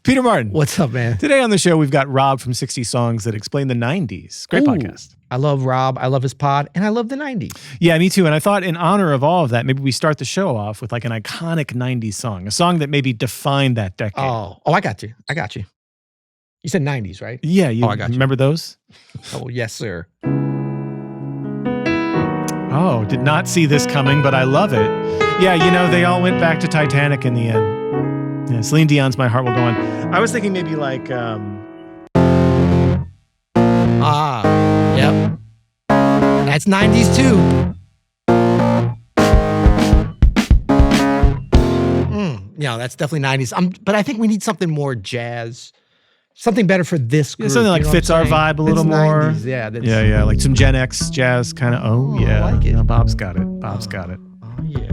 Peter Martin. What's up, man? Today on the show, we've got Rob from 60 Songs That Explain the 90s. Great podcast. I love Rob. I love his pod. And I love the 90s. Yeah, me too. And I thought in honor of all of that, maybe we start the show off with like an iconic 90s song, a song that maybe defined that decade. Oh, I got you. You said 90s, right? Yeah, I got you. Remember those? Oh, yes, sir. Oh, did not see this coming, but I love it. Yeah, they all went back to Titanic in the end. Yeah, Celine Dion's My Heart Will Go On. I was thinking maybe like... Yep. That's 90s too. Yeah, that's definitely 90s. But I think we need something more jazz. Something better for this group. Yeah, something like fits our vibe a little more. 90s, yeah. Yeah, like some Gen X jazz kind of. Oh, yeah. I like it. Bob's got it. Bob's got it. Oh, yeah.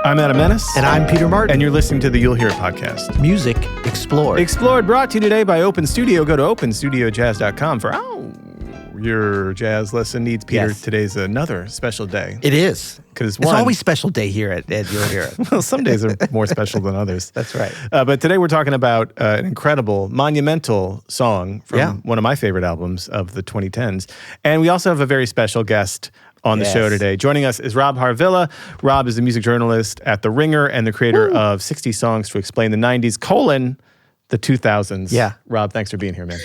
I'm Adam Menace. And I'm Peter Martin. And you're listening to the You'll Hear It podcast. Music Explored. Explored, brought to you today by Open Studio. Go to openstudiojazz.com for your jazz lesson needs. Peter, Yes. Today's another special day. It is. Because It's always special day here at You'll Hear It. Well, some days are more special than others. That's right. But today we're talking about an incredible, monumental song from one of my favorite albums of the 2010s. And we also have a very special guest on the show today. Joining us is Rob Harvilla. Rob is a music journalist at The Ringer and the creator of 60 Songs to Explain the 90s, the 2000s. Yeah. Rob, thanks for being here, man.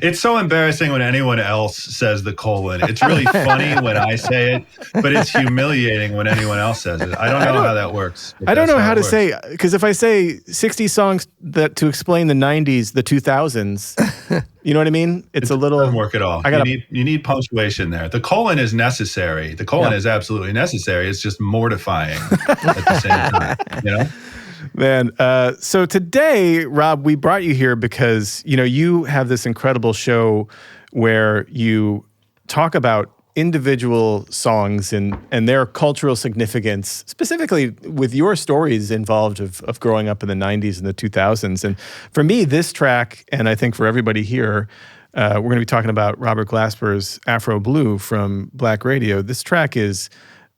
It's so embarrassing when anyone else says the colon. It's really funny when I say it, but it's humiliating when anyone else says it. I don't know how that works. I don't know how to say, because if I say 60 songs that to explain the 90s, the 2000s, you know what I mean? It doesn't work at all. You need punctuation there. The colon is necessary. The colon is absolutely necessary. It's just mortifying at the same time, Man, so today, Rob, we brought you here because, you have this incredible show where you talk about individual songs and their cultural significance, specifically with your stories involved of growing up in the 90s and the 2000s. And for me, this track, and I think for everybody here, we're going to be talking about Robert Glasper's Afro Blue from Black Radio. This track is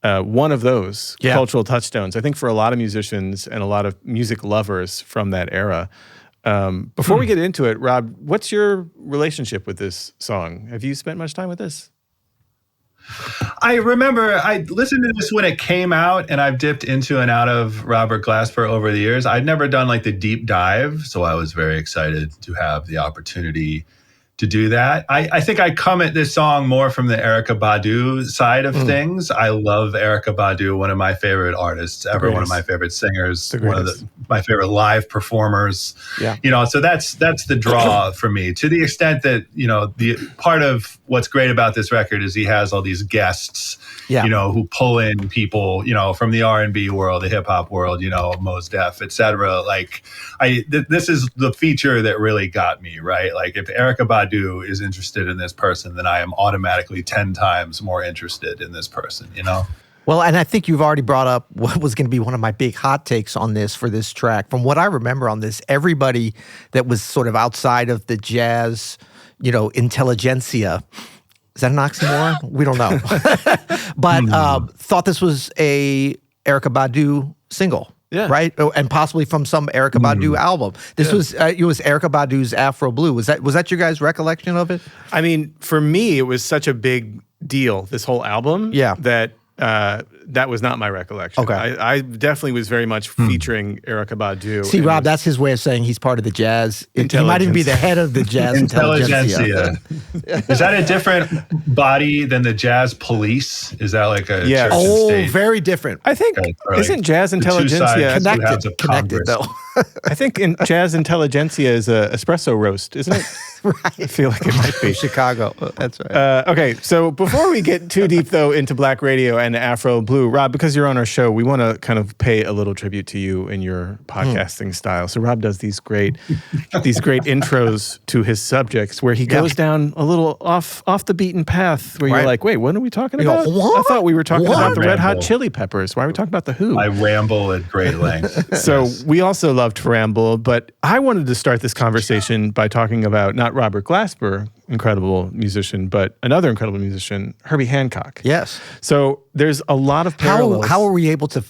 one of those cultural touchstones, I think, for a lot of musicians and a lot of music lovers from that era. Before we get into it, Rob, what's your relationship with this song? Have you spent much time with this? I remember I listened to this when it came out, and I've dipped into and out of Robert Glasper over the years. I'd never done like the deep dive, so I was very excited to have the opportunity to do that. I think I come at this song more from the Erykah Badu side of things. I love Erykah Badu, one of my favorite artists ever, one of my favorite singers, one of my favorite live performers. Yeah. So that's the draw for me, to the extent that, the part of what's great about this record is he has all these guests, who pull in people, from the R&B world, the hip hop world, Mos Def, et cetera. Like this is the feature that really got me, right? Like if Erykah Badu is interested in this person, then I am automatically 10 times more interested in this person, Well, and I think you've already brought up what was going to be one of my big hot takes on this for this track. From what I remember on this, everybody that was sort of outside of the jazz, intelligentsia, is that an oxymoron? We don't know. But thought this was a Erykah Badu single. Yeah. Right? Oh, and possibly from some Erykah Badu album. This was it was Erykah Badu's Afro Blue. Was that your guys' recollection of it? I mean, for me, it was such a big deal, this whole album, that was not my recollection. Okay. I definitely was very much featuring Erykah Badu. See, Rob, that's his way of saying he's part of the jazz. He might even be the head of the jazz intelligentsia. Is that a different body than the jazz police? Is that like a church and state? Very different. I think, isn't jazz intelligentsia connected though? I think in jazz intelligentsia is a espresso roast, isn't it? Right. I feel like it might be. Chicago. That's right. Okay, so before we get too deep, though, into Black Radio and Afro Blue, Rob, because you're on our show, we want to kind of pay a little tribute to you in your podcasting style. So Rob does these great intros to his subjects where he goes down a little off the beaten path where you're like, wait, what are we talking about? I thought we were talking about the Red Hot Chili Peppers. Why are we talking about the Who? I ramble at great length. So we also love to ramble, but I wanted to start this conversation by talking about not Robert Glasper, incredible musician, but another incredible musician, Herbie Hancock. Yes. So there's a lot of parallels. How are we able to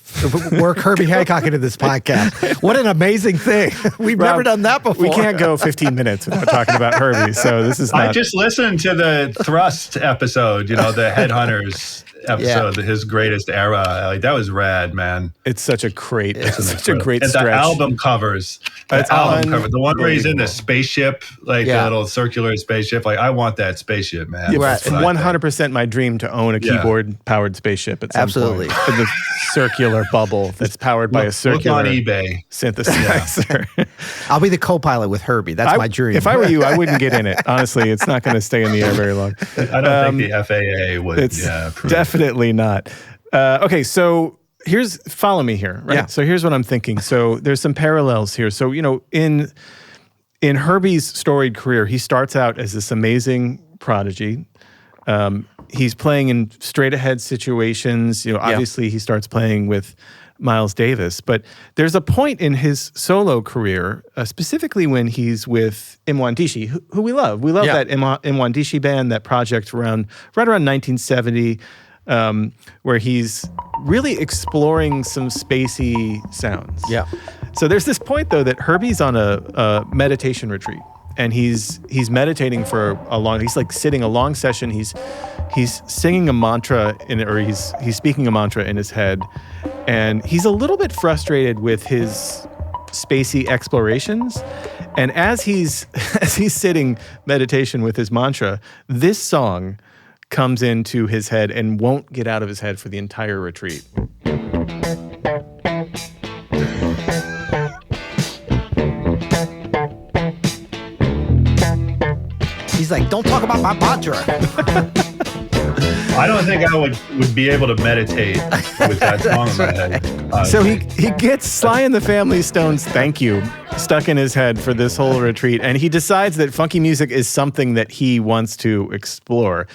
work Herbie Hancock into this podcast? What an amazing thing. We've never done that before. We can't go 15 minutes without talking about Herbie, so this is not... I just listened to the Thrust episode, the Headhunters episode, his greatest era. Like, that was rad, man. It's such a great, and stretch. The album covers. The one where he's in the spaceship, like the little circular spaceship. Like, I want that spaceship, man. Yeah, it's 100% my dream to own a keyboard-powered spaceship at some point. In the circular bubble that's powered by a circular on eBay synthesizer. I'll be the co-pilot with Herbie. That's my dream. If I were you, I wouldn't get in it. Honestly, it's not going to stay in the air very long. I don't think the FAA would. It's definitely not. Okay, so follow me here, right? Yeah. So here's what I'm thinking. So there's some parallels here. So, in Herbie's storied career, he starts out as this amazing prodigy. He's playing in straight ahead situations. Obviously he starts playing with Miles Davis, but there's a point in his solo career, specifically when he's with Mwandishi, who we love. We love that Mwandishi band, that project right around 1970, where he's really exploring some spacey sounds. Yeah. So there's this point, though, that Herbie's on a meditation retreat, and he's meditating for a long. He's like sitting a long session. He's singing a mantra he's speaking a mantra in his head, and he's a little bit frustrated with his spacey explorations. And as he's sitting meditation with his mantra, this song comes into his head and won't get out of his head for the entire retreat. He's like, don't talk about my mantra. I don't think I would be able to meditate with that song in my head. So he gets Sly and the Family Stone's Thank You stuck in his head for this whole retreat, and he decides that funky music is something that he wants to explore.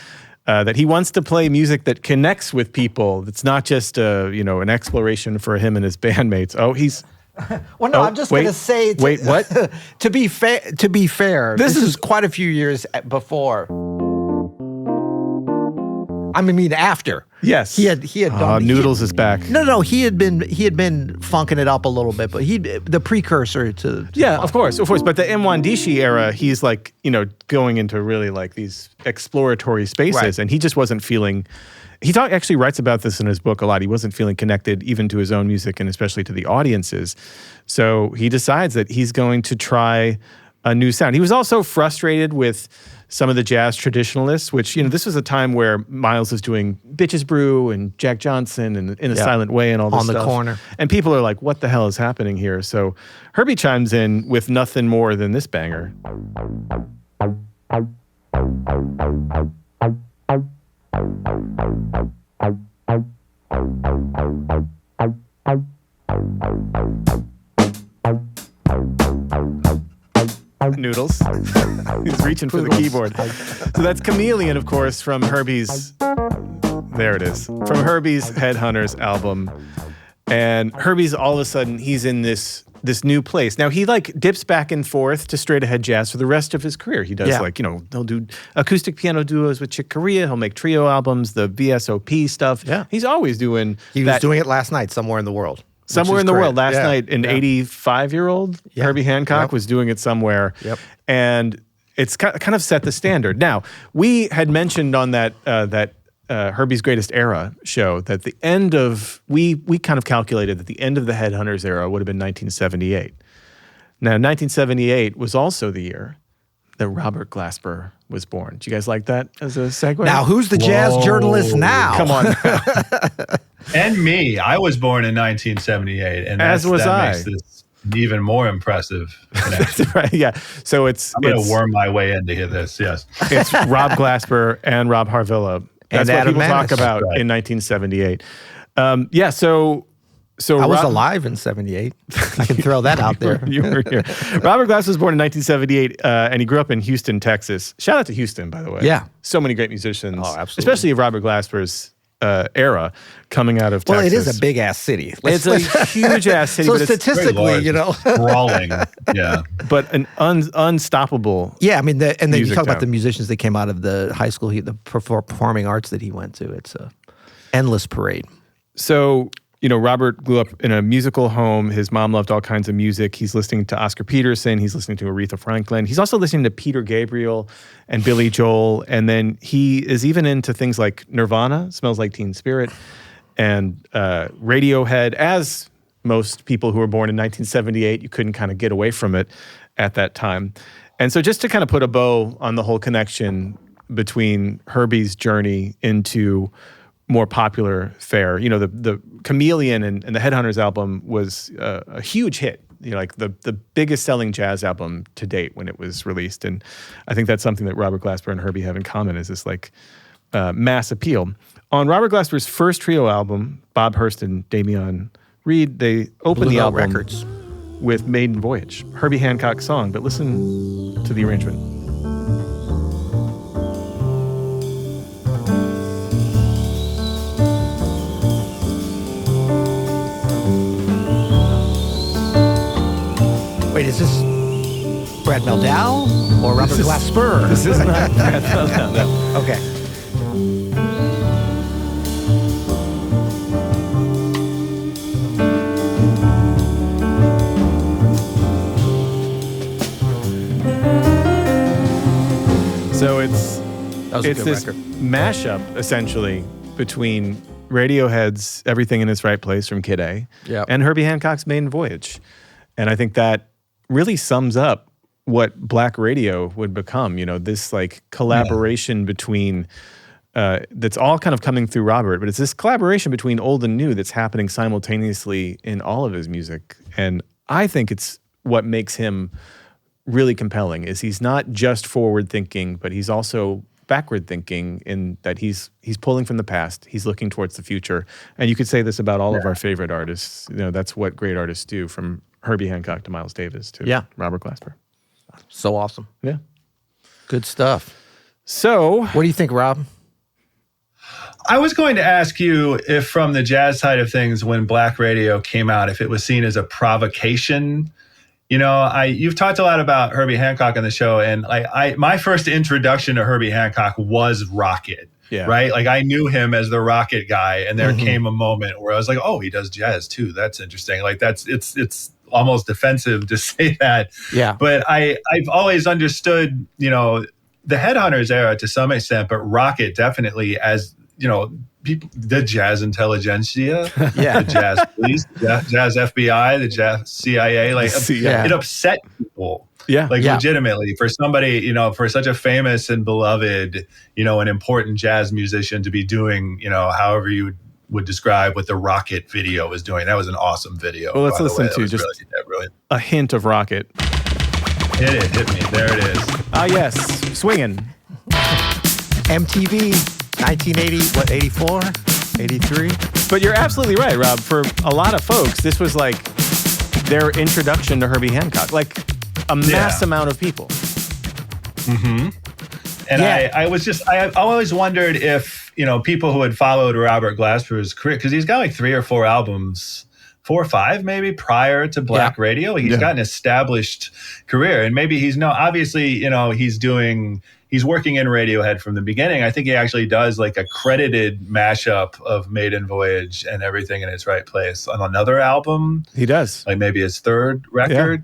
That he wants to play music that connects with people. It's not just an exploration for him and his bandmates. I'm just going to say. Wait, what? To be fair, this is quite a few years before. I mean, after. Yes, he had done. Noodles is back. No, he had been funking it up a little bit, but the precursor to of course. But the Mwandishi era, he's like going into really like these exploratory spaces, and he just wasn't feeling. He actually writes about this in his book a lot. He wasn't feeling connected even to his own music and especially to the audiences. So he decides that he's going to try a new sound. He was also frustrated with some of the jazz traditionalists, which, this was a time where Miles was doing Bitches Brew and Jack Johnson and In a Silent Way and all this stuff. On the corner. And people are like, what the hell is happening here? So Herbie chimes in with nothing more than this banger. Noodles. He's reaching for the keyboard. So that's Chameleon, of course, from Herbie's. There it is. From Herbie's Headhunters album. And Herbie's all of a sudden, he's in this new place. Now, he dips back and forth to straight ahead jazz for the rest of his career. He does he'll do acoustic piano duos with Chick Corea. He'll make trio albums, the VSOP stuff. Yeah. He's always doing He was doing it last night somewhere in the world. somewhere in the great. world. Last night, an 85-year-old Herbie Hancock was doing it somewhere. Yep. And it's kind of set the standard. Now, we had mentioned on that Herbie's Greatest Era show that the end of, we kind of calculated that the end of the Headhunters era would have been 1978. Now, 1978 was also the year that Robert Glasper was born. Do you guys like that as a segue? Now, who's the jazz journalist now? Come on. And me. I was born in 1978. And As was I. Makes this an even more impressive connection. That's right, yeah. So I'm going to worm my way into this, yes. It's Rob Glasper and Rob Harvilla. That's what Adam people talk Manis. about in 1978. So I was alive in 78. I can throw that out there. You were here. Robert Glasper was born in 1978, and he grew up in Houston, Texas. Shout out to Houston, by the way. Yeah. So many great musicians. Oh, absolutely. Especially of Robert Glasper's era coming out of Texas. Well, it is a big-ass city. It's a huge-ass city. So but it's statistically, sprawling, yeah. But an unstoppable. Yeah, I mean, and then you talk about town. the musicians that came out of the high school, the performing arts that he went to. It's a endless parade. So, Robert grew up in a musical home. His mom loved all kinds of music. He's listening to Oscar Peterson. He's listening to Aretha Franklin. He's also listening to Peter Gabriel and Billy Joel. And then he is even into things like Nirvana, Smells Like Teen Spirit, and Radiohead. As most people who were born in 1978, you couldn't kind of get away from it at that time. And so just to kind of put a bow on the whole connection between Herbie's journey into more popular fare. The Chameleon and the Headhunters album was a huge hit, like the biggest selling jazz album to date when it was released. And I think that's something that Robert Glasper and Herbie have in common, is this mass appeal. On Robert Glasper's first trio album, Bob Hurst and Damian Reed, they opened the album Records with Maiden Voyage, Herbie Hancock's song, but listen to the arrangement. Wait, is this Brad Meldau or Robert Glasper? This is not Brad Meldau, no. Okay. So it's good this record. mashup, essentially, between Radiohead's Everything in Its Right Place from Kid A and Herbie Hancock's Maiden Voyage. And I think that really sums up what Black radio would become, this collaboration between, that's all kind of coming through Robert, but it's this collaboration between old and new that's happening simultaneously in all of his music. And I think it's what makes him really compelling, is he's not just forward thinking, but he's also backward thinking, in that he's pulling from the past, he's looking towards the future. And you could say this about all of our favorite artists. That's what great artists do, from Herbie Hancock to Miles Davis to Robert Glasper. So awesome. Yeah. Good stuff. So what do you think, Rob? I was going to ask you if, from the jazz side of things, when Black radio came out, if it was seen as a provocation. You've talked a lot about Herbie Hancock on the show, and my first introduction to Herbie Hancock was Rocket. Yeah. Right? I knew him as the Rocket guy, and there came a moment where I was like, oh, he does jazz too. That's interesting. It's almost offensive to say that. Yeah. But I've always understood, the Headhunters era to some extent, but Rocket definitely as, people, the jazz intelligentsia, the jazz police, jazz FBI, the jazz CIA, it upset people. Legitimately, for somebody, for such a famous and beloved, an important jazz musician to be doing, however you would describe what the Rocket video was doing. That was an awesome video. Well, let's listen to just really a hint of Rocket. Hit me. There it is. Ah, yes. Swinging. MTV, 1980, 84, 83? But you're absolutely right, Rob. For a lot of folks, this was their introduction to Herbie Hancock. A mass amount of people. Mm-hmm. And I always wondered if, people who had followed Robert Glasper's career, because he's got 3 or 4 albums, 4 or 5 maybe, prior to Black radio. He's got an established career, and maybe obviously, he's doing, he's working in Radiohead from the beginning. I think he actually does like a credited mashup of Maiden Voyage and Everything in Its Right Place on another album. He does. Like maybe his third record.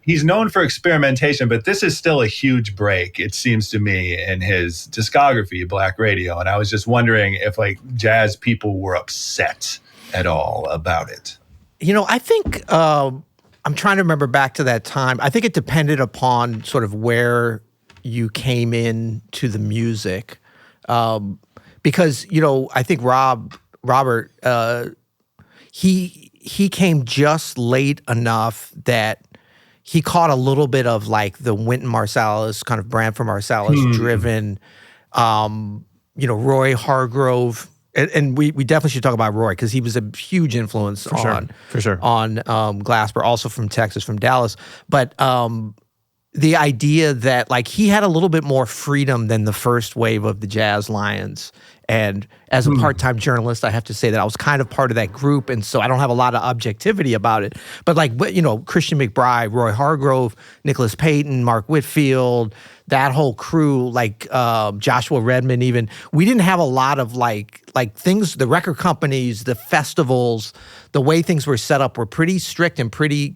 He's known for experimentation, but this is still a huge break, it seems to me, in his discography, Black Radio. And I was just wondering if like jazz people were upset at all about it. I think I'm trying to remember back to that time. I think it depended upon sort of where you came in to the music. Because, I think Robert, he came just late enough that he caught a little bit of like the Wynton Marsalis, kind of Branford Marsalis driven, Roy Hargrove. And we definitely should talk about Roy because he was a huge influence for sure. on Glasper, also from Texas, from Dallas. But the idea that like he had a little bit more freedom than the first wave of the Jazz Lions. And as a part-time journalist, I have to say that I was kind of part of that group, and so I don't have a lot of objectivity about it. But like, Christian McBride, Roy Hargrove, Nicholas Payton, Mark Whitfield, that whole crew, like Joshua Redman even, we didn't have a lot of like things, the record companies, the festivals, the way things were set up were pretty strict and pretty,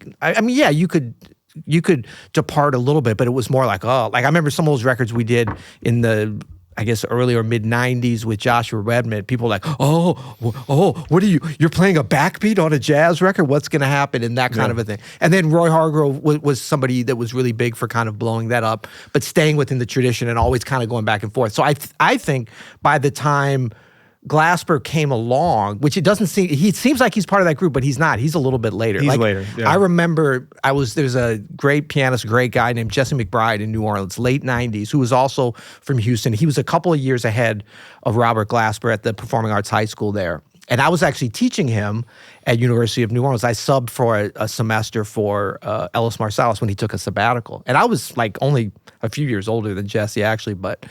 you could depart a little bit, but it was more like I remember some of those records we did in the, I guess, early or mid 90s with Joshua Redman. People were like, what are you're playing a backbeat on a jazz record? What's going to happen? And that kind of a thing. And then Roy Hargrove was somebody that was really big for kind of blowing that up, but staying within the tradition and always kind of going back and forth. So I think by the time Glasper came along, which he seems like he's part of that group, but he's not. He's a little bit later. He's later. Yeah. I remember there's a great pianist, great guy named Jesse McBride in New Orleans, late 90s, who was also from Houston. He was a couple of years ahead of Robert Glasper at the Performing Arts High School there. And I was actually teaching him at University of New Orleans. I subbed for a semester for Ellis Marsalis when he took a sabbatical. And I was like only a few years older than Jesse actually, but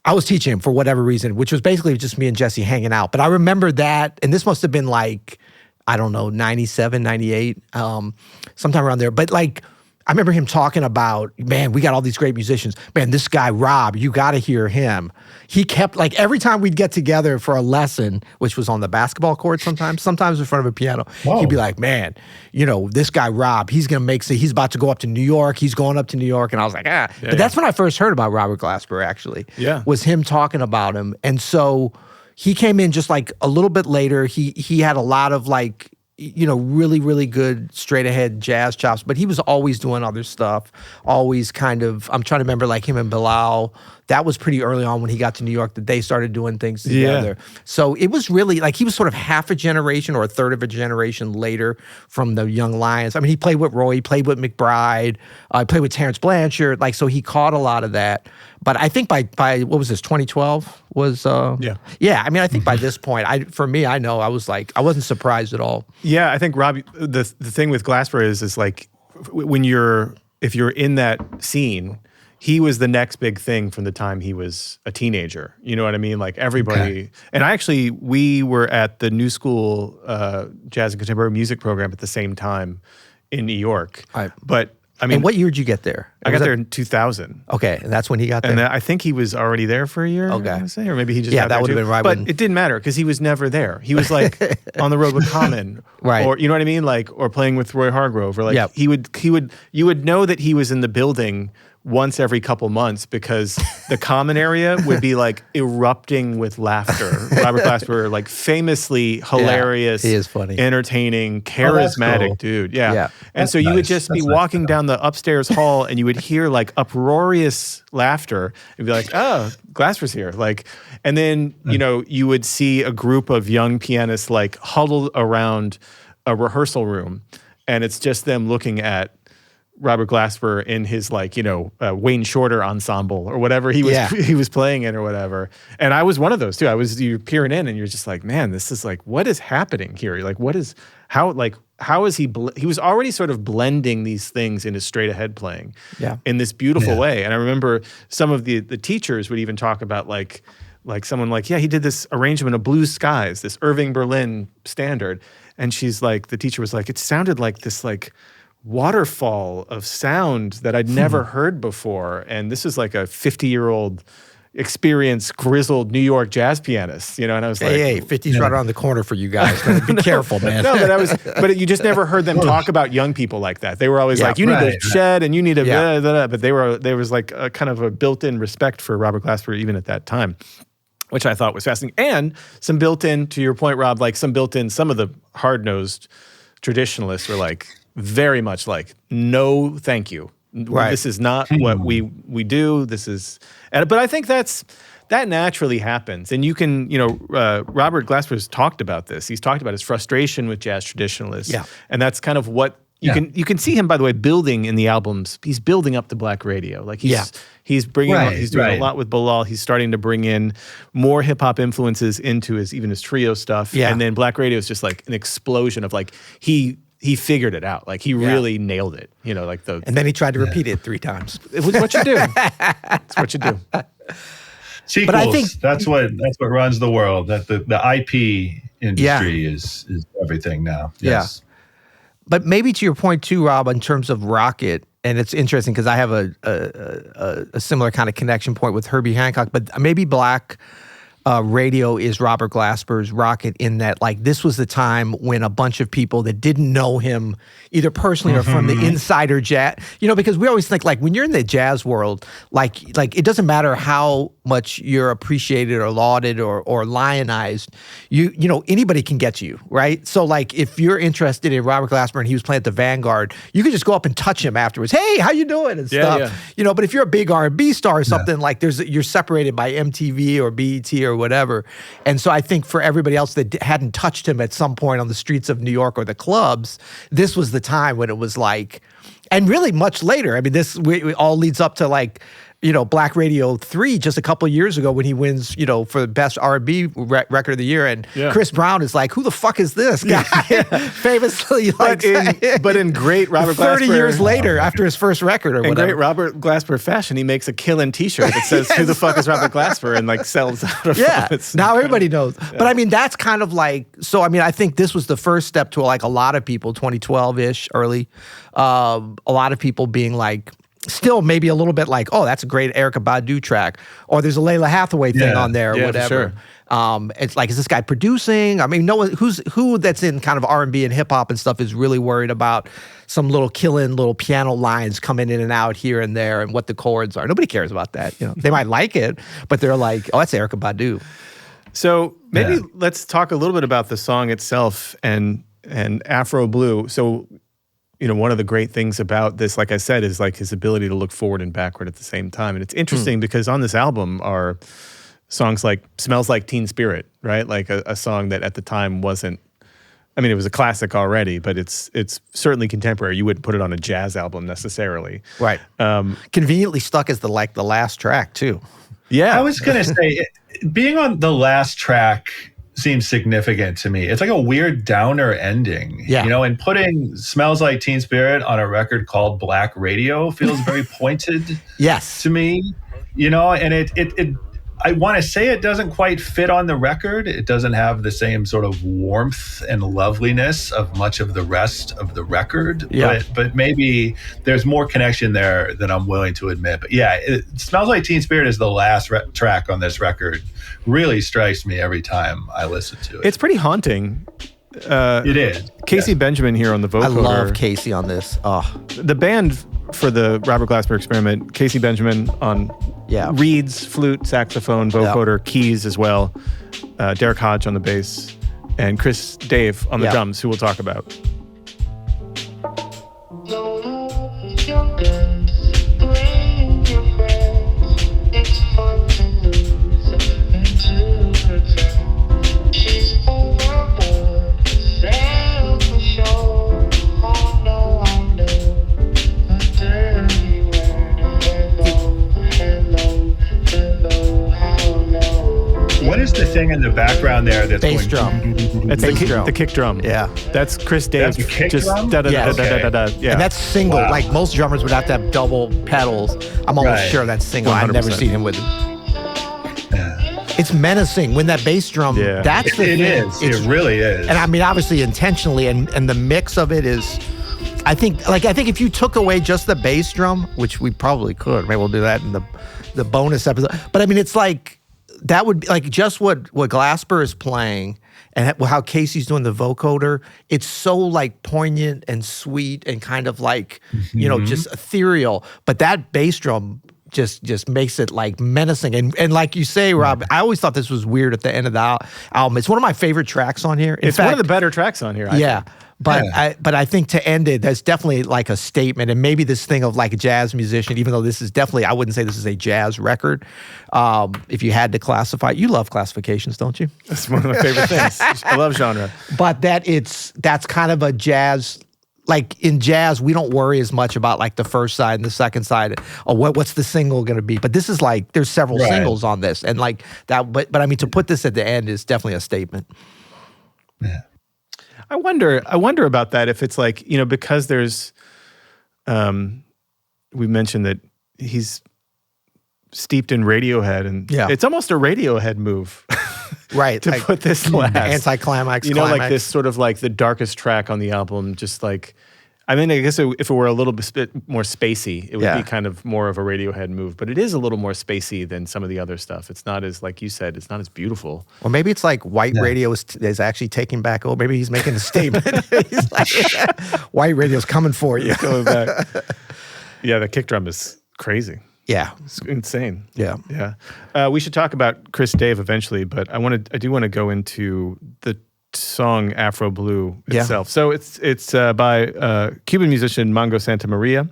I was teaching him for whatever reason, which was basically just me and Jesse hanging out. But I remember that, and this must have been like, I don't know, 97, 98, sometime around there. But like, I remember him talking about, man, we got all these great musicians. Man, this guy, Rob, you got to hear him. He kept, like, every time we'd get together for a lesson, which was on the basketball court sometimes in front of a piano, he'd be like, man, this guy, Rob, he's about to go up to New York. He's going up to New York. And I was like, But that's when I first heard about Robert Glasper, actually. Yeah. Was him talking about him. And so he came in just like a little bit later. He had a lot of like, really, really good straight ahead jazz chops, but he was always doing other stuff, always kind of, I'm trying to remember like him and Bilal. That was pretty early on when he got to New York that they started doing things together. Yeah. So it was really like he was sort of half a generation or a third of a generation later from the Young Lions. I mean, he played with Roy, he played with McBride, he played with Terrence Blanchard, like, so he caught a lot of that. But I think by what was this, 2012 was yeah. I mean, I think by this point, I wasn't surprised at all. Yeah, I think Rob, the thing with Glasper is like if you're in that scene, he was the next big thing from the time he was a teenager. You know what I mean? Like everybody, and we were at the New School Jazz and Contemporary Music program at the same time in New York. But I mean, and what year did you get there? I got there in 2000. Okay, and that's when he got there. And I think he was already there for a year. Okay, I say, or maybe he just got that there would have been right. But it didn't matter because he was never there. He was like on the road with Common, right? Or you know what I mean, like, or playing with Roy Hargrove, or like you would know that he was in the building once every couple months because the common area would be like erupting with laughter. Robert Glasper, like famously hilarious, he is funny, entertaining, charismatic dude. Yeah. And so you would just be walking down the upstairs hall and you would hear like uproarious laughter and be like, oh, Glasper's here. Like, and then, you would see a group of young pianists like huddled around a rehearsal room and it's just them looking at Robert Glasper in his like, Wayne Shorter ensemble or whatever he was playing in or whatever. And I was one of those too. You're peering in and you're just like, man, this is like, what is happening here? You're like, how is he was already sort of blending these things in his straight ahead playing in this beautiful way. And I remember some of the teachers would even talk about like someone like, he did this arrangement of Blue Skies, this Irving Berlin standard. And she's like, the teacher was like, it sounded like this like waterfall of sound that I'd never heard before. And this is like a 50-year-old experienced, grizzled New York jazz pianist, and I was like, hey, 50's right around the corner for you guys. Be careful, man. No, but you just never heard them talk about young people like that. They were always like, you need to shed and you need to, blah, blah, blah. But there was like a kind of a built-in respect for Robert Glasper even at that time, which I thought was fascinating. And some built-in, to your point, Rob, like some of the hard-nosed traditionalists were like, very much like, no, thank you. Right. This is not what we do. This is, but I think that naturally happens. And you can, Robert Glasper's talked about this. He's talked about his frustration with jazz traditionalists. Yeah. And that's kind of what you can see him, by the way, building in the albums. He's building up to Black Radio. Like he's bringing, he's doing a lot with Bilal. He's starting to bring in more hip hop influences into even his trio stuff. Yeah. And then Black Radio is just like an explosion of like, he figured it out. Like he really nailed it. And then he tried to repeat it 3 times. It was what you do. It's what you do. Sequels. But I think that's what runs the world. That the IP industry is everything now. Yes. Yeah. But maybe to your point too, Rob, in terms of Rocket, and it's interesting because I have a similar kind of connection point with Herbie Hancock, but maybe Black Radio is Robert Glasper's Rocket in that, like, this was the time when a bunch of people that didn't know him either personally or from the insider jazz, because we always think, like, when you're in the jazz world, like it doesn't matter how much you're appreciated or lauded or lionized, anybody can get to you, right? So, like, if you're interested in Robert Glasper and he was playing at the Vanguard, you could just go up and touch him afterwards. Hey, how you doing? And stuff. Yeah. But if you're a big R&B star or something, like you're separated by MTV or BET or whatever. And so I think for everybody else that hadn't touched him at some point on the streets of New York or the clubs, this was the time when it was like, and really much later. I mean, this all leads up to like, Black Radio 3 just a couple of years ago when he wins, for the best R&B record of the year. And Chris Brown is like, who the fuck is this guy? Famously, like, but in great Robert Glasper, 30 years later after his first record or whatever. In great Robert Glasper fashion, he makes a killing t-shirt that says, who the fuck is Robert Glasper? And like sells out of it. Now everybody knows. Yeah. But I mean, that's kind of like, so I mean, I think this was the first step to like a lot of people, 2012-ish, early, a lot of people being like, still maybe a little bit like, oh, that's a great Erykah Badu track, or there's a Layla Hathaway thing on there, or whatever. Sure. It's like, is this guy producing? I mean, no one who that's in kind of R&B and hip hop and stuff is really worried about some little piano lines coming in and out here and there and what the chords are. Nobody cares about that. They might like it, but they're like, oh, that's Erykah Badu. So maybe let's talk a little bit about the song itself and Afro Blue. So, one of the great things about this, like I said, is like his ability to look forward and backward at the same time. And it's interesting because on this album are songs like Smells Like Teen Spirit, right? Like a song that at the time wasn't, I mean, it was a classic already, but it's certainly contemporary. You wouldn't put it on a jazz album necessarily. Right. Conveniently stuck as the last track too. Yeah. I was going to say, being on the last track seems significant to me. It's like a weird downer ending. Yeah. And putting Smells Like Teen Spirit on a record called Black Radio feels very pointed to me. And it I want to say it doesn't quite fit on the record. It doesn't have the same sort of warmth and loveliness of much of the rest of the record. Yeah. But maybe there's more connection there than I'm willing to admit. But yeah, it Smells Like Teen Spirit is the last track on this record. Really strikes me every time I listen to it. It's pretty haunting. It is. Casey Benjamin here on the vocoder. I love Casey on this. Oh. The band for the Robert Glasper experiment, Casey Benjamin on reeds, flute, saxophone, vocoder, keys as well, Derek Hodge on the bass, and Chris Dave on the drums, who we'll talk about. What is the thing in the background there that's bass drum? It's the kick drum. Yeah. That's Chris Dave. That's kick just drum? Yeah. And that's single. Wow. Like most drummers would have to have double pedals. I'm almost sure that's single. 100%. I've never seen him with it. Yeah. It's menacing when that bass drum, that's the thing. It is. It really is. And I mean, obviously intentionally, and the mix of it is, I think if you took away just the bass drum, which we probably could, maybe we'll do that in the bonus episode. But I mean, it's like that would be like just what Glasper is playing and how Casey's doing the vocoder. It's so like poignant and sweet and kind of like just ethereal. But that bass drum just makes it like menacing. And like you say, Rob, I always thought this was weird at the end of the album. It's one of my favorite tracks on here. It's one of the better tracks on here, I think. But I think to end it, that's definitely like a statement, and maybe this thing of like a jazz musician, even though this is definitely, I wouldn't say this is a jazz record. If you had to classify, you love classifications, don't you? That's one of my favorite things. I love genre. But that's kind of a jazz. Like in jazz, we don't worry as much about like the first side and the second side. Or what's the single going to be? But this is like there's several singles on this, and like that. But I mean, to put this at the end is definitely a statement. Yeah. I wonder about that, if it's like, because there's, we mentioned that he's steeped in Radiohead, and it's almost a Radiohead move. Right. to put this last. Anticlimax, climax. Like this sort of like the darkest track on the album, just like, I mean, I guess if it were a little bit more spacey, it would be kind of more of a Radiohead move. But it is a little more spacey than some of the other stuff. It's not as, like you said, it's not as beautiful. Or maybe it's like White Radio is actually taking back. Oh, maybe he's making a statement. He's like, White Radio's coming for you. Going back. Yeah, the kick drum is crazy. Yeah, it's insane. Yeah. We should talk about Chris Dave eventually, but I do want to go into the song Afro Blue itself. So it's by Cuban musician Mongo Santa Maria,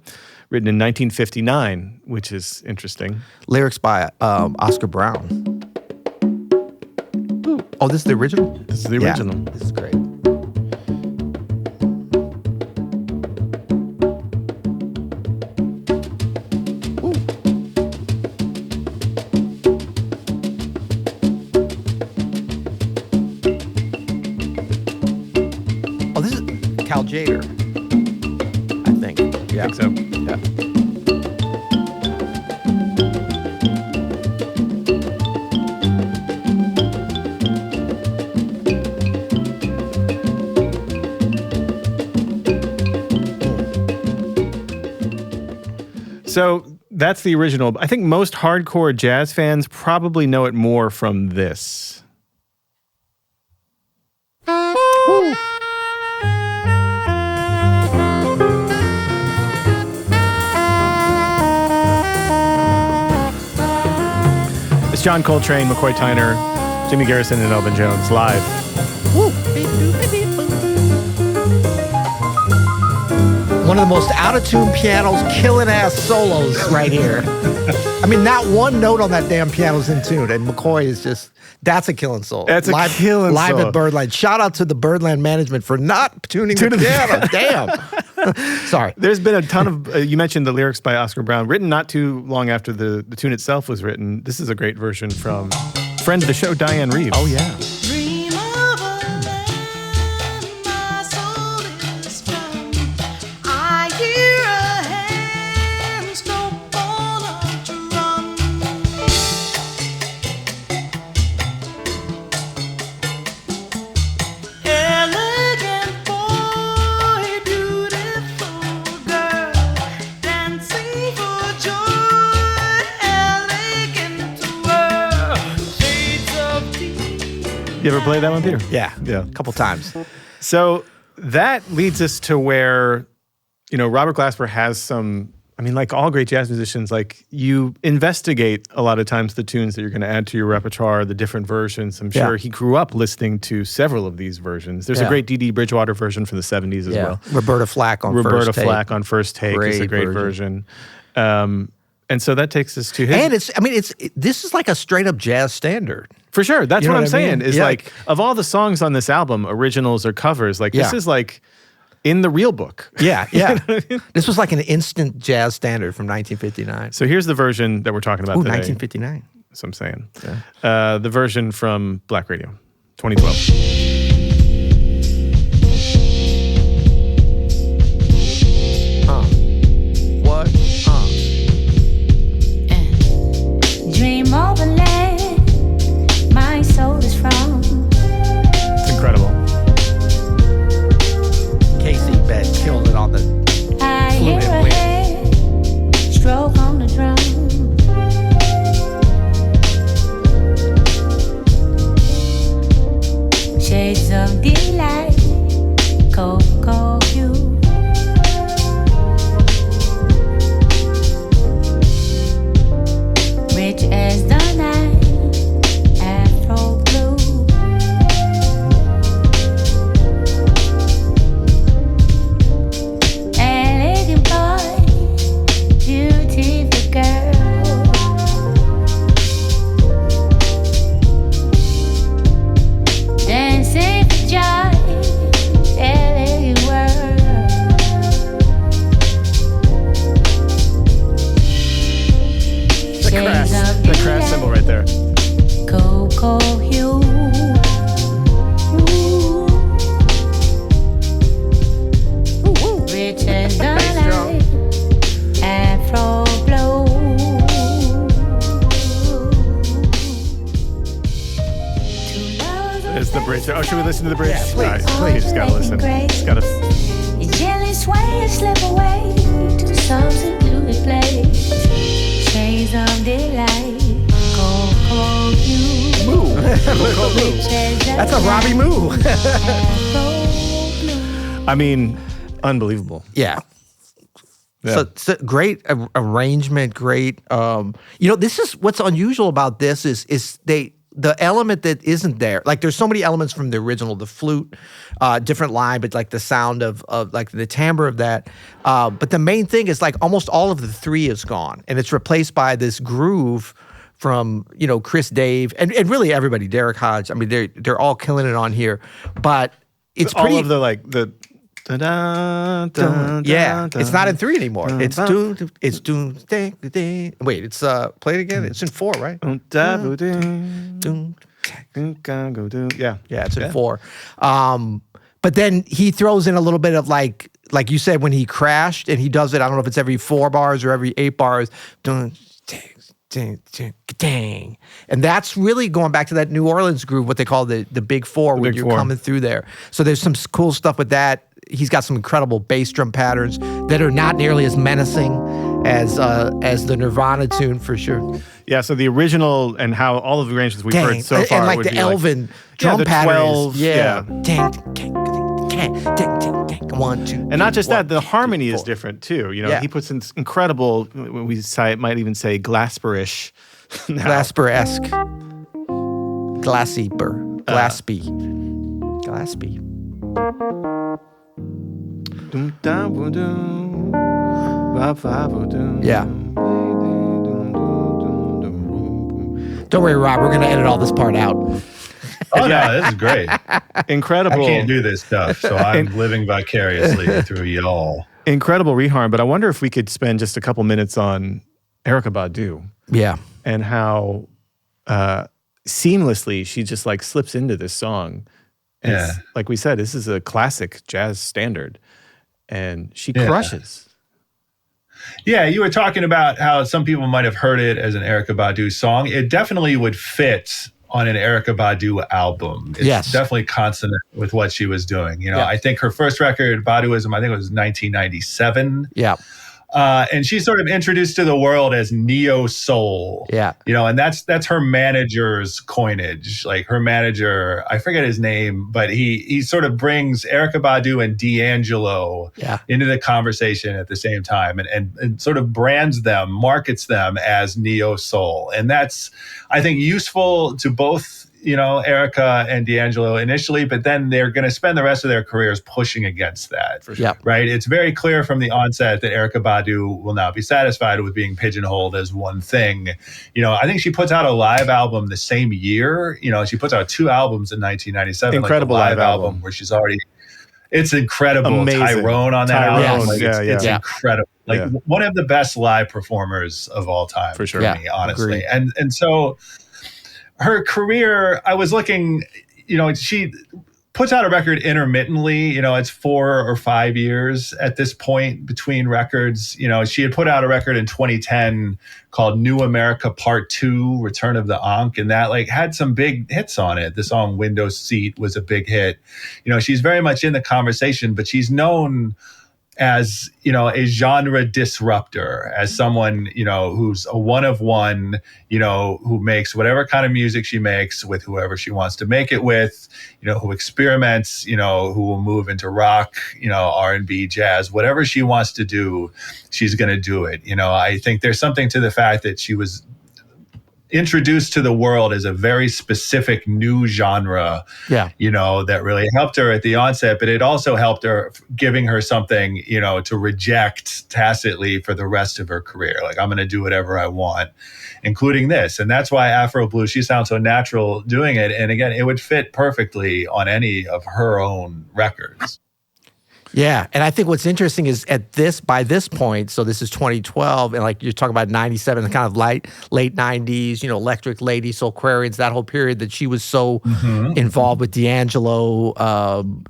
written in 1959, which is interesting. Lyrics by Oscar Brown. Ooh. Oh, this is the original? This is the original. This is great. Jader, I think. Yeah. I think so. Yeah. So that's the original. I think most hardcore jazz fans probably know it more from this. Ooh. It's John Coltrane, McCoy Tyner, Jimmy Garrison, and Elvin Jones live. Woo. One of the most out-of-tune pianos, killing-ass solos right here. I mean, not one note on that damn piano's in tune, and McCoy is just, that's a killing solo. That's a killing live solo. Live at Birdland. Shout out to the Birdland management for not tuning the piano. Damn. Sorry. There's been a ton of, you mentioned the lyrics by Oscar Brown, written not too long after the tune itself was written. This is a great version from friend of the show, Diane Reeves. Oh, yeah. You ever played that one, Peter? Yeah. A couple times. So that leads us to where, Robert Glasper has some, I mean, like all great jazz musicians, like you investigate a lot of times the tunes that you're going to add to your repertoire, the different versions. I'm sure he grew up listening to several of these versions. There's a great Dee Bridgewater version from the 70s as well. Roberta Flack on First Take. Flack on First Take is a great version. And so that takes us to his... And this is like a straight up jazz standard. For sure. That's what I'm saying. Is yeah. like, of all the songs on this album, originals or covers, like this is like in the real book. Yeah. You know what I mean? This was like an instant jazz standard from 1959. So here's the version that we're talking about today. 1959. That's what I'm saying. Yeah. The version from Black Radio, 2012. Dream of a land my soul is from. It's incredible. Casey Bet killed it on the should we listen to the bridge? Yeah, please, All right, please. You just gotta listen. Just gotta. You gently sway and slip away to some secluded place. Shades of delight, cold you. Moo. That's a Robbie Moo. I mean, unbelievable. Yeah. Yeah. So great arrangement, great. This is what's unusual about this is the element that isn't there. Like there's so many elements from the original, the flute, different line, but like the sound of like the timbre of that. But the main thing is like almost all of the three is gone, and it's replaced by this groove from Chris, Dave, and really everybody, Derek Hodge. I mean, they're all killing it on here, but it's all pretty. of the like the. Yeah, it's not in 3 anymore. It's do. Wait, it's play it again. It's in 4, right? Yeah, it's in 4. But then he throws in a little bit of like you said when he crashed, and he does it. I don't know if it's every 4 bars or every 8 bars. Dang. And that's really going back to that New Orleans groove, what they call the Big Four, when you're coming through there. So there's some cool stuff with that. He's got some incredible bass drum patterns that are not nearly as menacing as the Nirvana tune for sure. Yeah, so the original and how all of the arrangements we've heard so far and like would the be Elvin drum the pattern 12, is, Dang, 1, 2. And not just 1, that, the 2, harmony 3, is 4. different too. Yeah. He puts in incredible. Might even say Glasperish. Glasper-esque. Glaspy. Yeah. Don't worry, Rob. We're going to edit all this part out. Oh, no, this is great. Incredible. I can't do this stuff, so I'm living vicariously through y'all. Incredible reharm, but I wonder if we could spend just a couple minutes on Erykah Badu. Yeah. And how seamlessly she just like slips into this song. And Yeah. like we said, this is a classic jazz standard. And she crushes. Yeah, you were talking about how some people might have heard it as an Erykah Badu song. It definitely would fit on an Erykah Badu album. It's definitely consonant with what she was doing. I think her first record, Baduism, I think it was 1997. Yeah. And she's sort of introduced to the world as neo soul. Yeah. And that's her manager's coinage. Like her manager, I forget his name, but he sort of brings Erykah Badu and D'Angelo into the conversation at the same time and sort of brands them, markets them as neo soul. And that's, I think, useful to both Erykah and D'Angelo initially, but then they're going to spend the rest of their careers pushing against that. For sure. Right? It's very clear from the onset that Erykah Badu will not be satisfied with being pigeonholed as one thing. I think she puts out a live album the same year. She puts out 2 albums in 1997. Incredible like the live album where she's already. It's incredible. Amazing. Tyrone on that album. It's incredible. One of the best live performers of all time. For sure. For me, honestly. Agreed. And so her career, I was looking, she puts out a record intermittently. It's 4 or 5 years at this point between records. She had put out a record in 2010 called New America Part 2, Return of the Ankh, and that had some big hits on it. The song Window Seat was a big hit. She's very much in the conversation, but she's known as a genre disruptor, as someone who's a one of one, who makes whatever kind of music she makes with whoever she wants to make it with, who experiments, who will move into rock, R&B, jazz, whatever she wants to do, she's going to do it. I think there's something to the fact that she was introduced to the world as a very specific new genre, that really helped her at the onset, but it also helped her, giving her something, to reject tacitly for the rest of her career. Like, I'm going to do whatever I want, including this. And that's why Afro Blue, she sounds so natural doing it. And again, it would fit perfectly on any of her own records. Yeah, and I think what's interesting is by this point, so this is 2012, and like you're talking about 97, the kind of late 90s, Electric Lady, Soulquarians, that whole period that she was so involved with D'Angelo,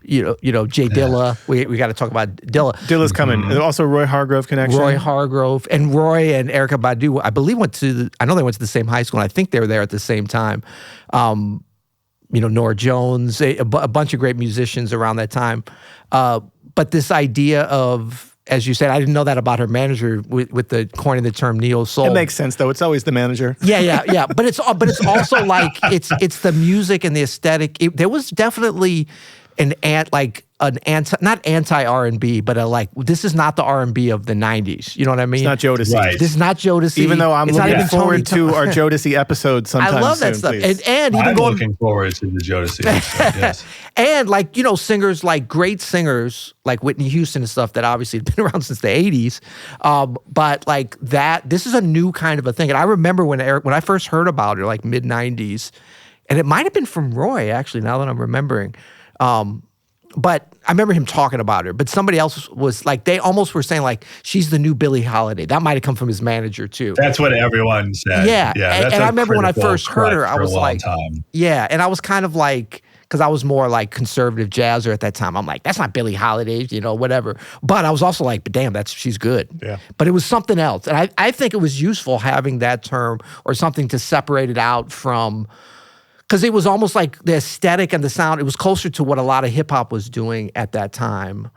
Jay Dilla. We got to talk about Dilla. Dilla's coming. And also Roy Hargrove connection. Roy Hargrove and Erykah Badu, I believe they went to the same high school, and I think they were there at the same time. Nora Jones, a bunch of great musicians around that time. But this idea of, as you said, I didn't know that about her manager with the coining the term neo soul. It makes sense though. It's always the manager. Yeah. But it's also like it's the music and the aesthetic. There was definitely not anti R&B, but this is not the R&B of the 90s. You know what I mean? It's not Jodeci. Right. This is not Jodeci. Even though I'm looking forward to our Jodeci episode sometime soon. I love that stuff. Please. And even I'm looking forward to the Jodeci episode, yes. And singers great singers like Whitney Houston and stuff that obviously have been around since the 80s. But this is a new kind of a thing. And I remember when I first heard about her, mid 90s, and it might have been from Roy, actually, now that I'm remembering. But I remember him talking about her, but somebody else was they almost were saying she's the new Billie Holiday. That might have come from his manager too. That's what everyone said. Yeah. That's and I remember when I first heard her, I was time. Yeah. And I was kind of because I was more conservative jazzer at that time. I'm that's not Billie Holiday, whatever. But I was also but damn, she's good. Yeah. But it was something else. And I think it was useful having that term or something to separate it out from, because it was almost the aesthetic and the sound, it was closer to what a lot of hip hop was doing at that time.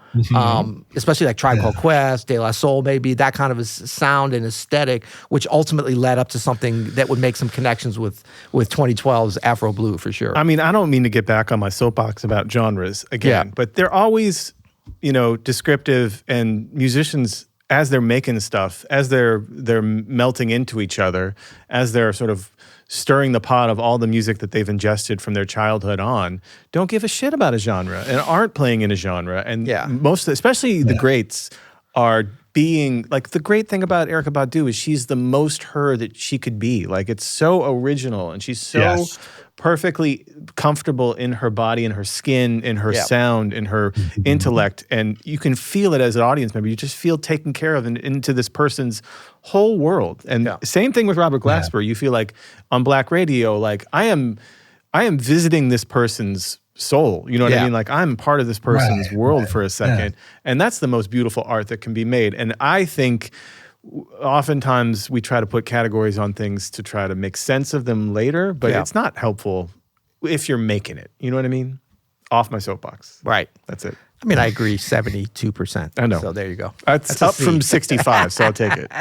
Especially Tribe Called Quest, De La Soul, maybe that kind of a sound and aesthetic, which ultimately led up to something that would make some connections with 2012's Afro Blue for sure. I mean, I don't mean to get back on my soapbox about genres again, but they're always, descriptive, and musicians, as they're making stuff, as they're melting into each other, as they're sort of stirring the pot of all the music that they've ingested from their childhood on, don't give a shit about a genre and aren't playing in a genre. And especially the greats are being, the great thing about Erykah Badu is she's the most her that she could be. It's so original, and she's so perfectly comfortable in her body, in her skin, in her sound, in her intellect. And you can feel it as an audience member. You just feel taken care of into this person's whole world. And same thing with Robert Glasper. You feel on Black Radio, I am visiting this person's soul. You know what I mean? I'm part of this person's world for a second. And that's the most beautiful art that can be made. And I think oftentimes we try to put categories on things to try to make sense of them later, but it's not helpful if you're making it. You know what I mean? Off my soapbox. Right. That's it. I mean, I agree 72%. I know. So there you go. That's up from 65, so I'll take it.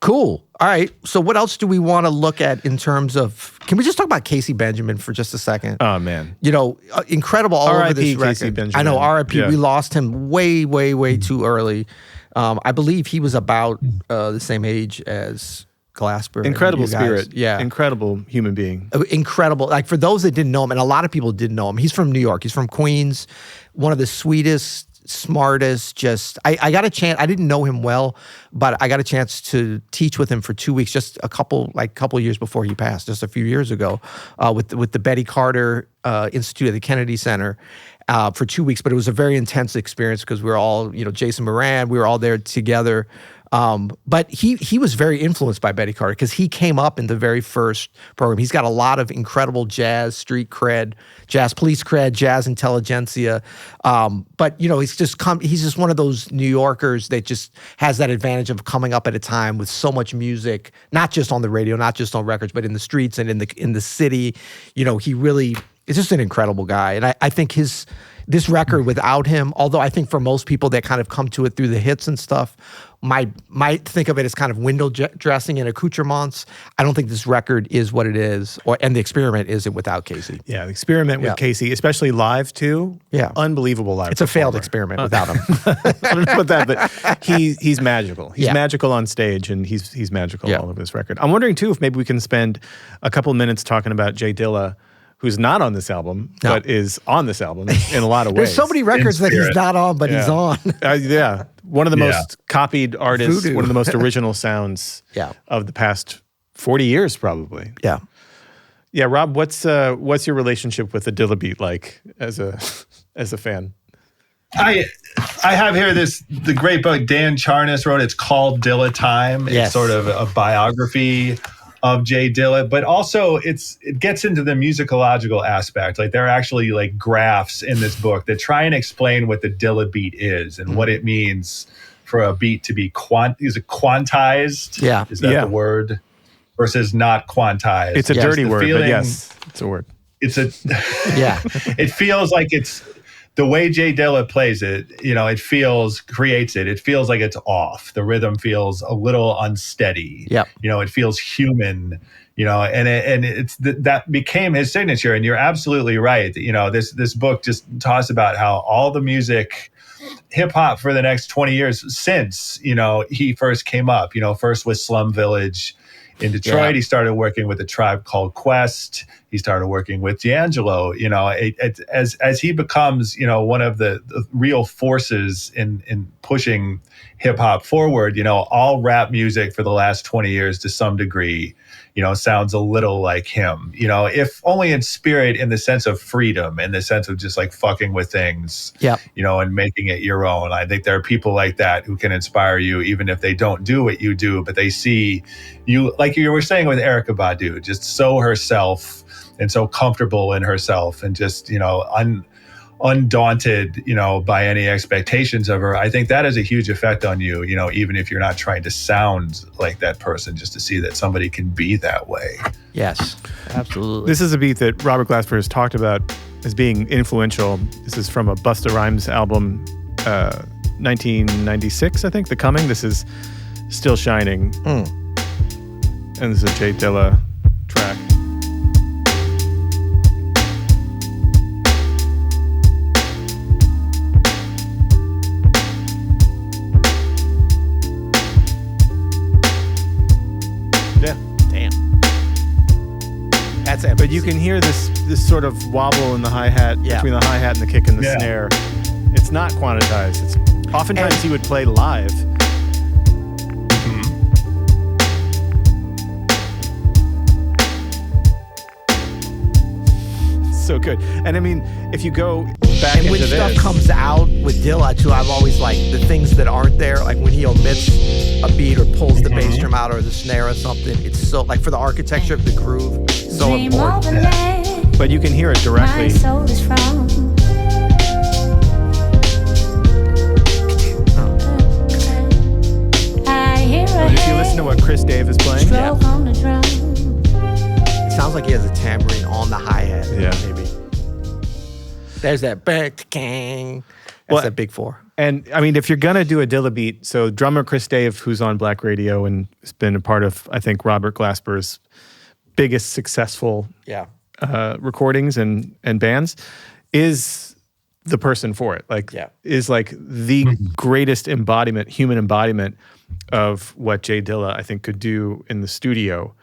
Cool. All right. So what else do we want to look at in terms of, can we just talk about Casey Benjamin for just a second? Oh, man. Incredible all over this record. Casey Benjamin. I know, R.I.P. Yeah. We lost him way too early. I believe he was about the same age as Glasper. Incredible spirit. Yeah. Incredible human being. Incredible. For those that didn't know him, and a lot of people didn't know him, he's from New York. He's from Queens. One of the sweetest, smartest, I got a chance, I didn't know him well, but I got a chance to teach with him for 2 weeks, just a couple years before he passed, just a few years ago, with the Betty Carter Institute at the Kennedy Center for 2 weeks. But it was a very intense experience because we were all, Jason Moran, we were all there together. But he was very influenced by Betty Carter because he came up in the very first program. He's got a lot of incredible jazz street cred, jazz police cred, jazz intelligentsia. But he's just one of those New Yorkers that just has that advantage of coming up at a time with so much music, not just on the radio, not just on records, but in the streets and in the city. He really is just an incredible guy. And I think this record without him, although I think for most people that kind of come to it through the hits and stuff, might think of it as kind of window dressing and accoutrements. I don't think this record is what it is, and the experiment isn't without Casey. Yeah, the experiment with Casey, especially live too. Yeah, unbelievable live. It's a failed experiment without him. I don't know about that, but he's magical. He's magical on stage, and he's magical all over this record. I'm wondering too if maybe we can spend a couple of minutes talking about Jay Dilla, who's not on this album, but is on this album in a lot of ways. There's so many records that he's not on, but he's on. One of the most copied artists, one of the most original sounds of the past 40 years, probably. Yeah. Yeah, Rob, what's your relationship with the Dilla beat like as a fan? I have here the great book Dan Charnas wrote. It's called Dilla Time. Yes. It's sort of a biography of Jay Dilla, but also it gets into the musicological aspect. There are actually graphs in this book that try and explain what the Dilla beat is and what it means for a beat to be quantized. Yeah. Is that the word? versus not quantized. It's a dirty word, but yes, it's a word. It's a Yeah. It feels like it's the way Jay Dilla plays it. Creates it. It feels like it's off. The rhythm feels a little unsteady. Yep. It feels human. And that became his signature. And you're absolutely right. This book just talks about how all the music, hip hop for the next 20 years since he first came up. First with Slum Village in Detroit. Yeah. He started working with a tribe called Quest. He started working with D'Angelo. As he becomes one of the real forces in pushing hip hop forward. All rap music for the last 20 years to some degree sounds a little like him, if only in spirit, in the sense of freedom, in the sense of just like fucking with things, and making it your own. I think there are people like that who can inspire you, even if they don't do what you do, but they see you, like you were saying with Erykah Badu, just so herself and so comfortable in herself and just, undaunted, by any expectations of her. I think that has a huge effect on you, even if you're not trying to sound like that person, just to see that somebody can be that way. Yes, absolutely. This is a beat that Robert Glasper has talked about as being influential. This is from a Busta Rhymes album, 1996, I think, The Coming. This is Still Shining. And this is a Jay Dilla track. But you can hear this sort of wobble in the hi-hat, between the hi-hat and the kick and the snare. It's not quantized. It's oftentimes he would play live. So good. And I mean, if you go back into this, when stuff comes out with Dilla too, I've always liked the things that aren't there, like when he omits a beat or pulls the bass drum out or the snare or something. It's so, like, for the architecture of the groove, so important. But you can hear it directly. But if you listen to what Chris Dave is playing, it sounds like he has a tambourine on the hi-hat. Yeah. Maybe. There's that bang. That's that big four. And I mean, if you're gonna do a Dilla beat, so drummer Chris Dave, who's on Black Radio and has been a part of, I think, Robert Glasper's biggest successful recordings and bands, is the person for it. Is like the greatest human embodiment of what Jay Dilla, I think, could do in the studio.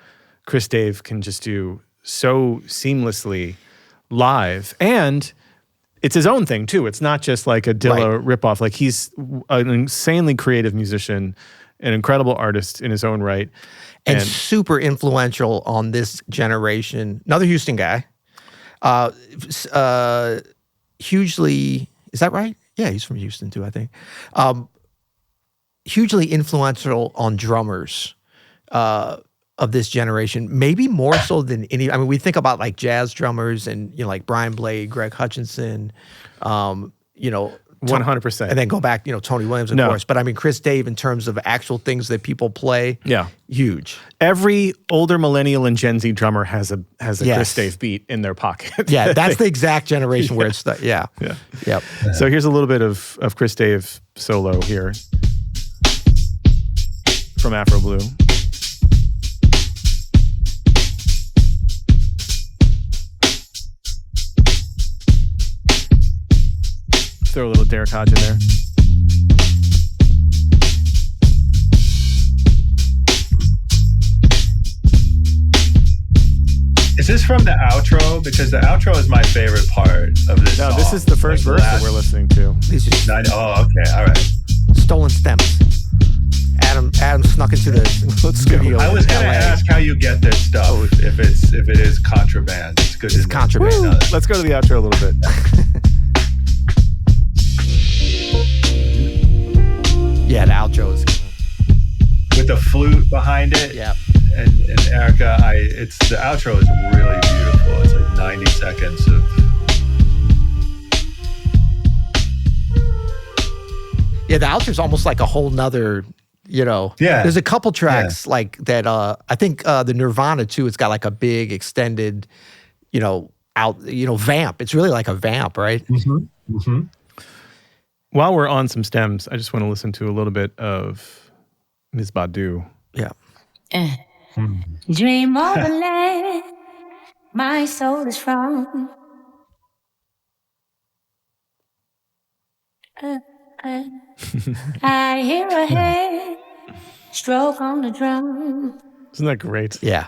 Chris Dave can just do so seamlessly live, and it's his own thing too. It's not just like a Dilla ripoff. Like, he's an insanely creative musician, an incredible artist in his own right, and super influential on this generation. Another Houston guy, hugely. Is that right? Yeah, he's from Houston too, I think. Hugely influential on drummers of this generation, maybe more so than any. I mean, we think about like jazz drummers and, like Brian Blade, Greg Hutchinson, 100%. And then go back, Tony Williams, of course. But I mean, Chris Dave, in terms of actual things that people play, huge. Every older millennial and Gen Z drummer has a Chris Dave beat in their pocket. Yeah, that's the exact generation where it's Yep. So here's a little bit of Chris Dave solo here from Afro Blue. Throw a little Derek Hodge in there. Is this from the outro? Because the outro is my favorite part of this song. No, this is the first verse that we're listening to. Oh, okay, all right. Stolen stems. Adam snuck into the studio. I was going to ask how you get this stuff. If it is contraband, it's good. It's contraband. Let's go to the outro a little bit. Yeah, the outro is with the flute behind it. Yeah, and Erykah, the outro is really beautiful. It's like 90 seconds of. Yeah, the outro is almost like a whole nother There's a couple tracks like that. I think the Nirvana too. It's got like a big extended, vamp. It's really like a vamp, right? Mm-hmm. Mm-hmm. While we're on some stems, I just want to listen to a little bit of Ms. Badu. Yeah. Dream of a land my soul is from. I hear a hand stroke on the drum. Isn't that great? Yeah.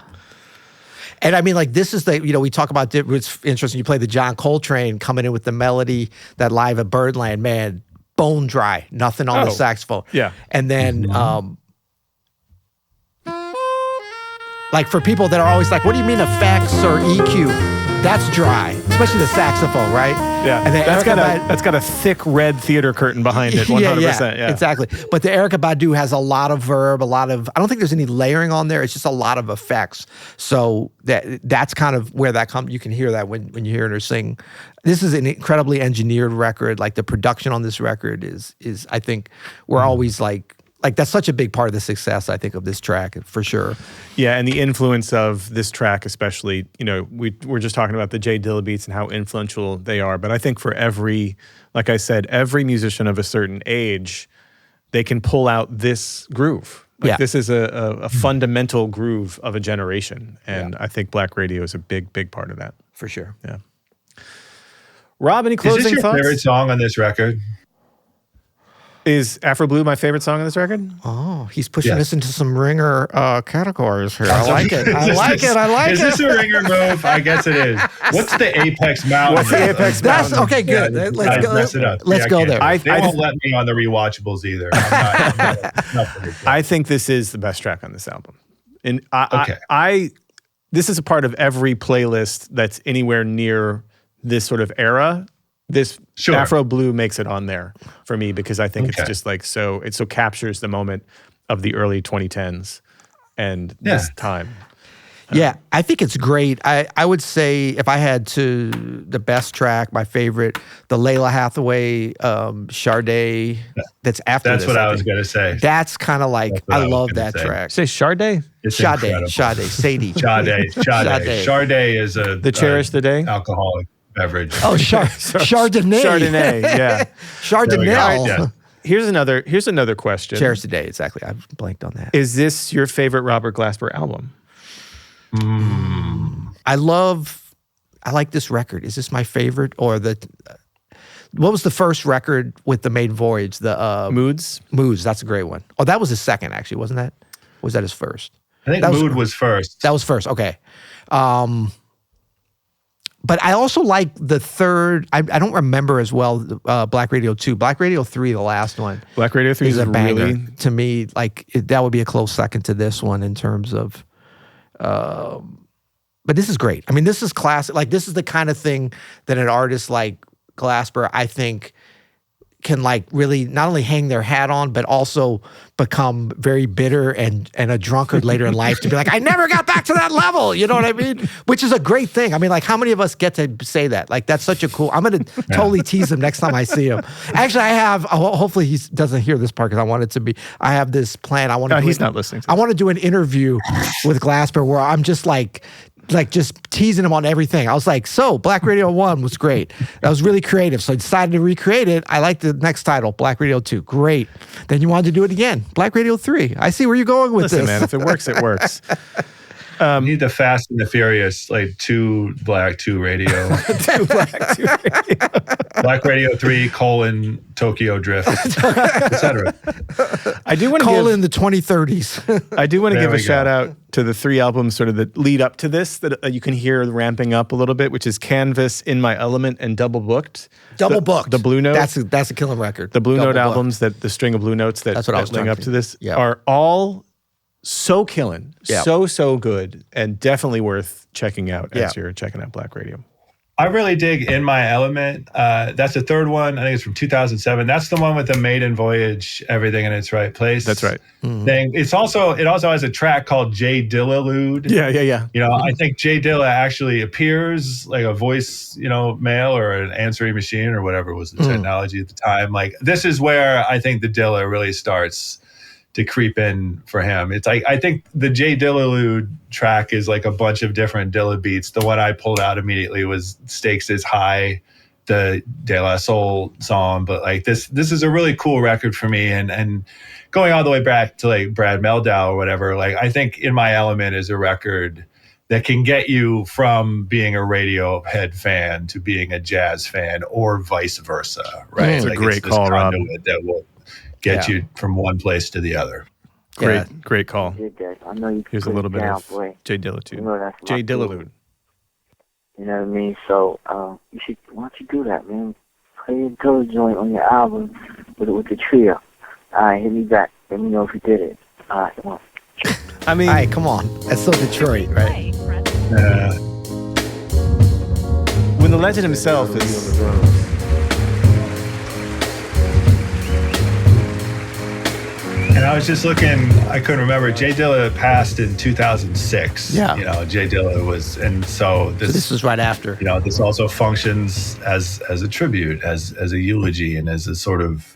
And I mean, like, this is we talk about, it's interesting, you play the John Coltrane coming in with the melody, that live at Birdland, man, bone dry, nothing on the saxophone. Yeah. And then, like, for people that are always like, what do you mean effects or EQ? That's dry, especially the saxophone, right? Yeah, and that's got a thick red theater curtain behind it, 100%. Yeah, exactly. But the Erykah Badu has a lot of verb, I don't think there's any layering on there. It's just a lot of effects. So that's kind of where that comes. You can hear that when you're hearing her sing. This is an incredibly engineered record. Like, the production on this record is I think we're always like that's such a big part of the success, I think, of this track, for sure. Yeah, and the influence of this track especially, we're just talking about the J Dilla beats and how influential they are, but I think for every musician of a certain age, they can pull out this groove. This is a fundamental groove of a generation, and I think Black Radio is a big, big part of that. For sure. Yeah. Rob, any closing thoughts? Is this your favorite song on this record? Is Afro Blue my favorite song on this record? Oh, he's pushing us into some ringer categories here. I like it. Is this a ringer move? I guess it is. What's the apex mountain? What's the apex mountain? Okay, good. Yeah, let's go. Mess it up. Let's go there. They won't let me on the rewatchables either. I'm not I think this is the best track on this album. And this is a part of every playlist that's anywhere near this sort of era. This Afro Blue makes it on there for me because I think it's just like it so captures the moment of the early 2010s and this time. Yeah, I think it's great. I would say if I had the best track, my favorite, the Layla Hathaway Sade. That's after this. That's what I was going to say. That's kind of like, I love that track. Say Sade? Sadie. Sade is the Cherish the Day alcoholic beverage. Oh, Chardonnay. Chardonnay, yeah. Chardonnay. Yeah. Here's another question. Cherish the Day, exactly. I've blanked on that. Is this your favorite Robert Glasper album? I like this record. Is this my favorite or what was the first record with the Maiden Voyage? The Moods? Moods, that's a great one. Oh, that was his second, actually, wasn't that? Or was that his first? I think Mood was first. That was first, okay. But I also like the third, I don't remember as well, Black Radio 2. Black Radio 3, the last one. Black Radio 3 is a banger. Really... To me, that would be a close second to this one in terms of, but this is great. I mean, this is classic. Like, this is the kind of thing that an artist like Glasper, I think, can really not only hang their hat on, but also become very bitter and a drunkard later in life to be like, I never got back to that level. You know what I mean? Which is a great thing. I mean, how many of us get to say that? That's such a cool, I'm going to totally tease him next time I see him. Actually, I have, hopefully he doesn't hear this part because I want it to be, I have this plan. He's not listening to I want to do an interview with Glasper where I'm just just teasing him on everything. I was like, so Black Radio 1 was great. That was really creative. So I decided to recreate it. I like the next title, Black Radio 2. Great. Then you wanted to do it again. Black Radio 3. I see where you're going with this. Listen, man, if it works, it works. You need the Fast and the Furious, 2 Black, 2 Radio. 2 Black, 2 Radio. Black Radio 3, Tokyo Drift, etc. I do want to give the 2030s. I do want to give a shout out to the 3 albums sort of that lead up to this that you can hear ramping up a little bit, which is Canvas, In My Element, and Double Booked. Double Booked. The Blue Note. That's a killing record. The Blue Note albums, the string of Blue Notes that link up to this are all so killing, so good, and definitely worth checking out as you're checking out Black Radio. I really dig In My Element. That's the third one. I think it's from 2007. That's the one with the Maiden Voyage, everything in its right place. That's right. Thing. It also has a track called J Dilla-lude. Yeah. I think J Dilla actually appears like a voice, male or an answering machine or whatever was the technology at the time. This is where I think the Dilla really starts creep in for him. It's like, I think the J Dilla track is like a bunch of different Dilla beats. The one I pulled out immediately was Stakes is High, the De La Soul song. But like this is a really cool record for me. And going all the way back to like Brad Mehldau or whatever, like I think In My Element is a record that can get you from being a Radiohead fan to being a jazz fan, or vice versa, right? It's a great call, Rob. That will get you from one place to the other. Great call. I know you can. Here's a little bit of boy. J Dilla too. You know that's J Dilla. You know what I mean? So you should. Why don't you do that, man? Play a Dilla joint on your album with the trio. All right, hit me back. Let me know if you did it. All right, come on. I mean, all right, come on. That's so Detroit, right? When the legend himself is. And I was just looking, I couldn't remember. J Dilla passed in 2006. Yeah. You know, J Dilla was, and so this was right after. You know, this also functions as a tribute, as a eulogy, and as a sort of,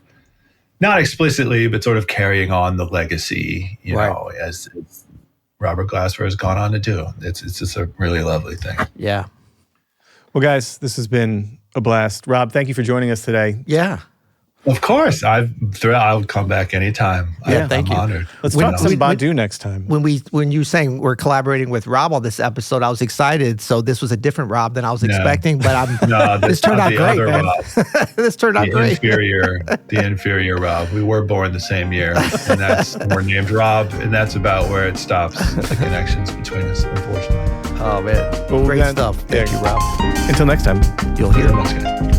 not explicitly, but sort of carrying on the legacy, you know, as Robert Glasper has gone on to do. It's just a really lovely thing. Yeah. Well, guys, this has been a blast. Rob, thank you for joining us today. Yeah. Of course. I'll come back anytime. Thank you. I'm honored. Let's talk some Badu next time. When you saying we're collaborating with Rob on this episode, I was excited. So this was a different Rob than I was expecting, but this turned out great, man. This turned out great. The inferior Rob. We were born the same year, and we're named Rob, and that's about where it stops. The connections between us, unfortunately. Oh man, well, great stuff. Thank you, Rob. Until next time, you'll hear. That's good.